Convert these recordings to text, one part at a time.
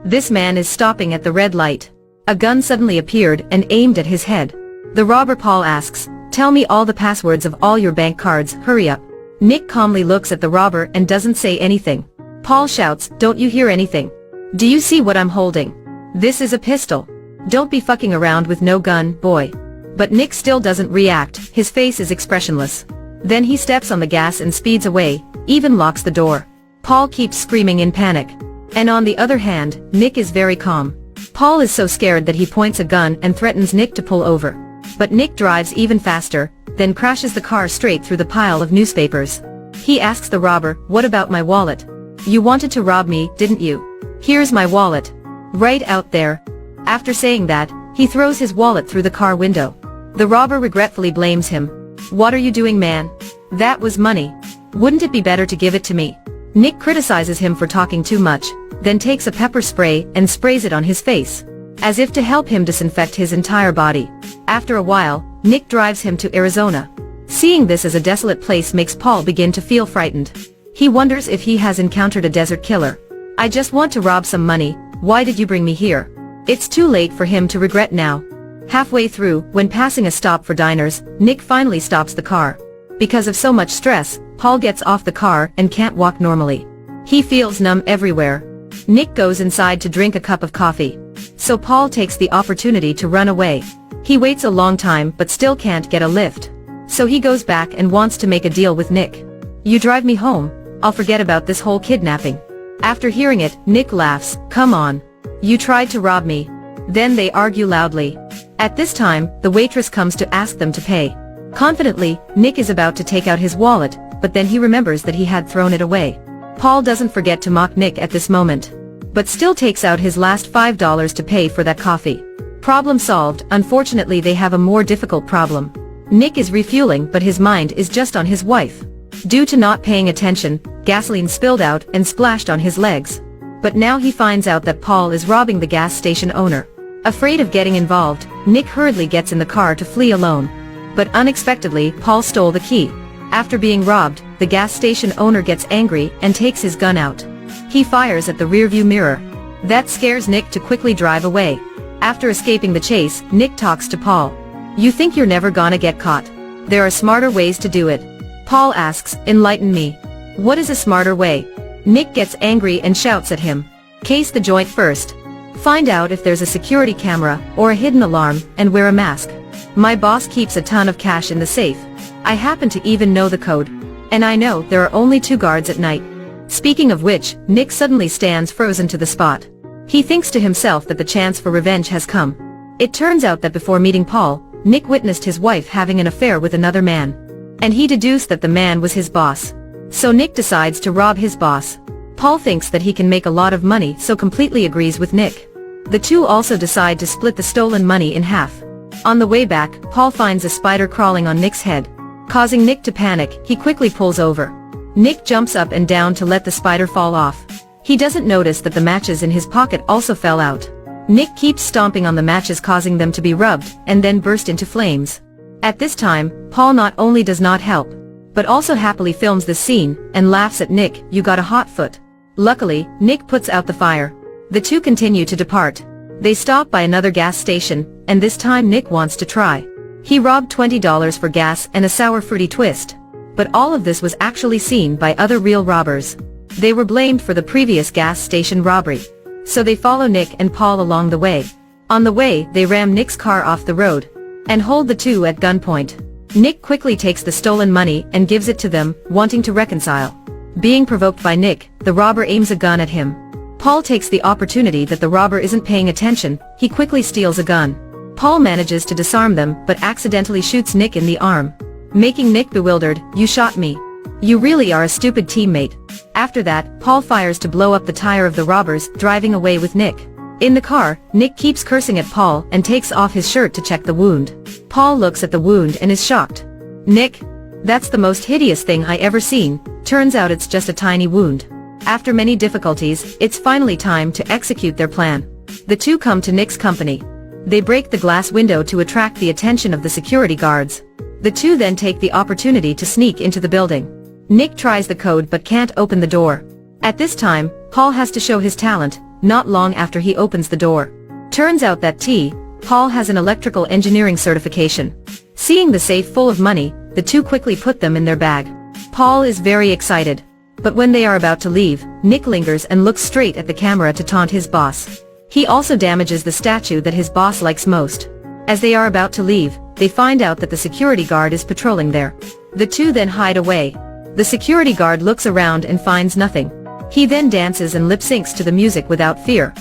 This man is stopping at the red light. A gun suddenly appeared and aimed at his head. The robber Paul asks, "Tell me all the passwords of all your bank cards, hurry up." Nick calmly looks at the robber and doesn't say anything. Paul shouts, "Don't you hear anything? Do you see what I'm holding? This is a pistol. Don't be fucking around with no gun, boy." But Nick still doesn't react, his face is expressionless. Then he steps on the gas and speeds away, even locks the door. Paul keeps screaming in panic. And on the other hand, Nick is very calm. Paul is so scared that he points a gun and threatens Nick to pull over. But Nick drives even faster, then crashes the car straight through the pile of newspapers. He asks the robber, "What about my wallet? You wanted to rob me, didn't you? Here's my wallet. Right out there." After saying that, he throws his wallet through the car window. The robber regretfully blames him. "What are you doing, man? That was money. Wouldn't it be better to give it to me?" Nick criticizes him for talking too much, then takes a pepper spray and sprays it on his face, as if to help him disinfect his entire body. After a while, Nick drives him to Arizona. Seeing this as a desolate place makes Paul begin to feel frightened. He wonders if he has encountered a desert killer. "I just want to rob some money, why did you bring me here?" It's too late for him to regret now. Halfway through, when passing a stop for diners, Nick finally stops the car. Because of so much stress, Paul gets off the car and can't walk normally. He feels numb everywhere. Nick goes inside to drink a cup of coffee. So Paul takes the opportunity to run away. He waits a long time but still can't get a lift. So he goes back and wants to make a deal with Nick. "You drive me home, I'll forget about this whole kidnapping." After hearing it, Nick laughs, "Come on. You tried to rob me." Then they argue loudly. At this time, the waitress comes to ask them to pay. Confidently, Nick is about to take out his wallet, but then he remembers that he had thrown it away. Paul doesn't forget to mock Nick at this moment, but still takes out his last $5 to pay for that coffee. Problem solved. Unfortunately, they have a more difficult problem. Nick is refueling but his mind is just on his wife. Due to not paying attention, gasoline spilled out and splashed on his legs. But now he finds out that Paul is robbing the gas station owner. Afraid of getting involved, Nick hurriedly gets in the car to flee alone. But unexpectedly, Paul stole the key. After being robbed, the gas station owner gets angry and takes his gun out. He fires at the rearview mirror. That scares Nick to quickly drive away. After escaping the chase, Nick talks to Paul. "You think you're never gonna get caught? There are smarter ways to do it." Paul asks, "Enlighten me. What is a smarter way?" Nick gets angry and shouts at him. "Case the joint first. Find out if there's a security camera or a hidden alarm and wear a mask. My boss keeps a ton of cash in the safe. I happen to even know the code. And I know there are only 2 guards at night." Speaking of which, Nick suddenly stands frozen to the spot. He thinks to himself that the chance for revenge has come. It turns out that before meeting Paul, Nick witnessed his wife having an affair with another man. And he deduced that the man was his boss. So Nick decides to rob his boss. Paul thinks that he can make a lot of money, so completely agrees with Nick. The two also decide to split the stolen money in half. On the way back, Paul finds a spider crawling on Nick's head. Causing Nick to panic, he quickly pulls over. Nick jumps up and down to let the spider fall off. He doesn't notice that the matches in his pocket also fell out. Nick keeps stomping on the matches, causing them to be rubbed, and then burst into flames. At this time, Paul not only does not help, but also happily films the scene, and laughs at Nick, "You got a hot foot." Luckily, Nick puts out the fire. The two continue to depart. They stop by another gas station, and this time Nick wants to try. He robbed $20 for gas and a sour fruity twist. But all of this was actually seen by other real robbers. They were blamed for the previous gas station robbery. So they follow Nick and Paul along the way. On the way, they ram Nick's car off the road, and hold the two at gunpoint. Nick quickly takes the stolen money and gives it to them, wanting to reconcile. Being provoked by Nick, the robber aims a gun at him. Paul takes the opportunity that the robber isn't paying attention, he quickly steals a gun. Paul manages to disarm them but accidentally shoots Nick in the arm. Making Nick bewildered, "You shot me. You really are a stupid teammate." After that, Paul fires to blow up the tire of the robbers, driving away with Nick. In the car, Nick keeps cursing at Paul and takes off his shirt to check the wound. Paul looks at the wound and is shocked. "Nick, that's the most hideous thing I ever seen. Turns out it's just a tiny wound." After many difficulties, it's finally time to execute their plan. The two come to Nick's company. They break the glass window to attract the attention of the security guards. The two then take the opportunity to sneak into the building. Nick tries the code but can't open the door. At this time, Paul has to show his talent. not long after he opens the door. Turns out that Paul has an electrical engineering certification. Seeing the safe full of money, the two quickly put them in their bag. Paul is very excited. But when they are about to leave, Nick lingers and looks straight at the camera to taunt his boss. He also damages the statue that his boss likes most. As they are about to leave, they find out that the security guard is patrolling there. The two then hide away. The security guard looks around and finds nothing. He then dances and lip syncs to the music without fear.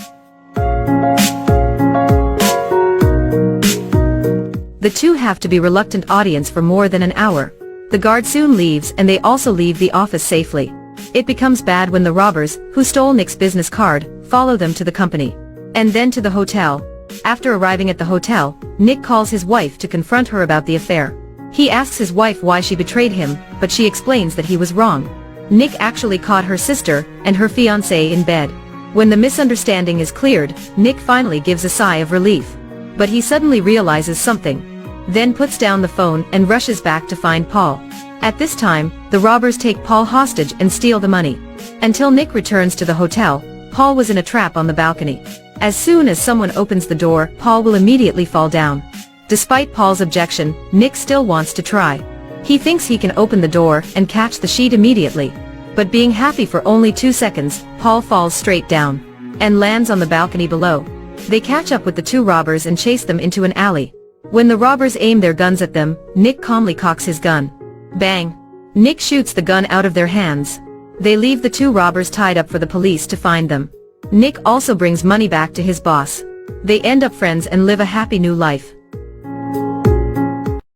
The two have to be reluctant audience for more than an hour. The guard soon leaves and they also leave the office safely. It becomes bad when the robbers, who stole Nick's business card, follow them to the company. And then to the hotel. After arriving at the hotel, Nick calls his wife to confront her about the affair. He asks his wife why she betrayed him, but she explains that he was wrong. Nick actually caught her sister and her fiancé in bed. When the misunderstanding is cleared, Nick finally gives a sigh of relief. But he suddenly realizes something. Then puts down the phone and rushes back to find Paul. At this time, the robbers take Paul hostage and steal the money. Until Nick returns to the hotel, Paul was in a trap on the balcony. As soon as someone opens the door, Paul will immediately fall down. Despite Paul's objection, Nick still wants to try. He thinks he can open the door and catch the sheet immediately. But being happy for only 2 seconds, Paul falls straight down and lands on the balcony below. They catch up with the two robbers and chase them into an alley. When the robbers aim their guns at them, Nick calmly cocks his gun. Bang! Nick shoots the gun out of their hands. They leave the two robbers tied up for the police to find them. Nick also brings money back to his boss. They end up friends and live a happy new life.